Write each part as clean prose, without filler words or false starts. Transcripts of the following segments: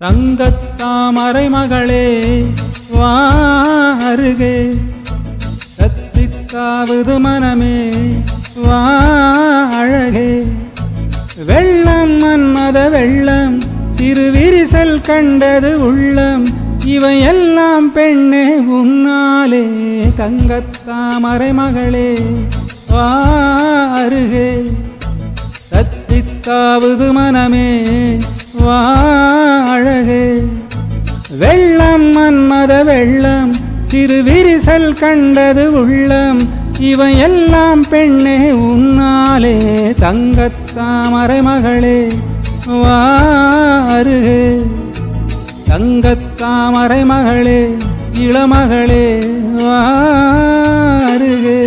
தங்கத்தாமரை மகளே வா அருகே, கத்தித்தாவது மனமே வா அழகே. வெள்ளம் மன்மத வெள்ளம், சிறு விரிசல் கண்டது உள்ளம், இவையெல்லாம் பெண்ணே உன்னாலே. தங்கத்தாமரை மகளே வா அருகே, கத்தித்தாவது மனமே வா அழகே. வெள்ளம் மன்மத வெள்ளம், சிறு விரிசல் கண்டது உள்ளம், இவையெல்லாம் பெண்ணே உன்னாலே. தங்கத்தாமரை மகளே வா அருகே, தங்கத்தாமரை மகளே இளமகளே வா அருகே.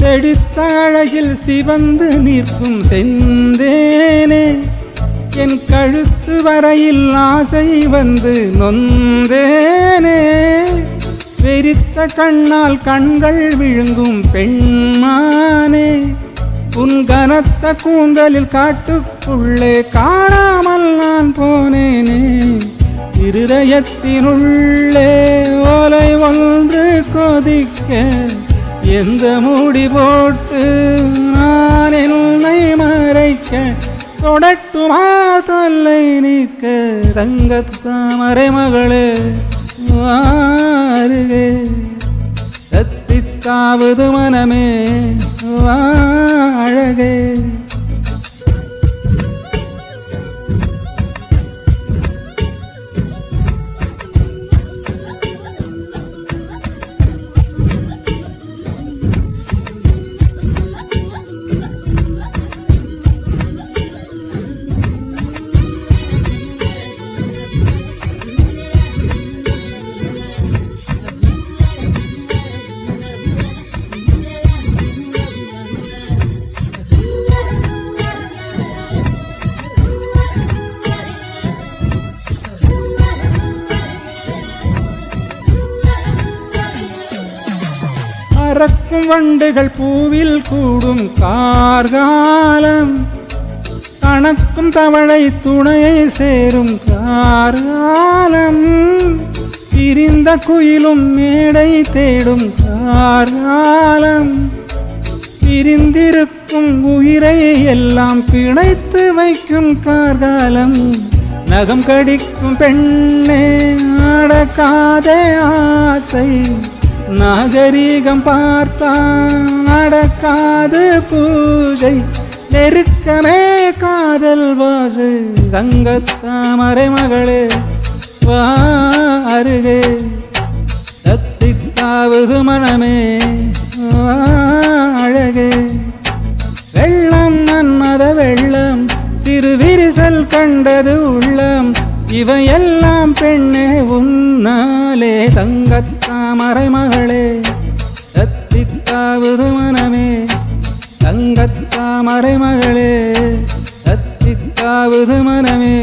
செடித்த அழகில் சிவந்து நிற்கும் செந்தேனே, என் கழுத்து வரையில் ஆசை வந்து நொந்தேனே. வெறித்த கண்ணால் கண்கள் விழுங்கும் பெண்மானே, உன் கனத்த கூந்தலில் காட்டுக்குள்ளே காணாமல் நான் போனேனே. இருதயத்தினுள்ளே ஓலை ஒன்று கொதிக்க, எந்த மூடி போட்டு நான் என்னை மறைக்க, தொடட்டுமா தொல்லை நீக்க. தங்கத்தாமரை மகளே வா அருகே, கத்தித்தாவது மனமே வா அழகே. பறக்கும் வண்டுகள் பூவில் கூடும் கார்காலம், கணக்கும் தவளை துணையை சேரும் கார்காலம். பிரிந்த குயிலும் மேடை தேடும் கார்காலம், பிரிந்திருக்கும் உயிரை எல்லாம் பிணைத்து வைக்கும் கார்காலம். நகம் கடிக்கும் பெண்ணே அடக்காத ஆசை, நாகரீகம் பார்த்தான் நடக்காது பூஜை. நெருக்கமே காதல் வாசை. தங்கத்தாமரை மகளே வா அருகே, கத்தித்தாவது மனமே வா அழகே. வெள்ளம் மன்மத வெள்ளம், சிறு விரிசல் கண்டது உள்ளம், இவையெல்லாம் பெண்ணே உன்னாலே. தங்கத்தாமரை மகளே கத்தித்தாவது மனமே, தங்கத்தாமரை மகளே கத்தித்தாவது மனமே.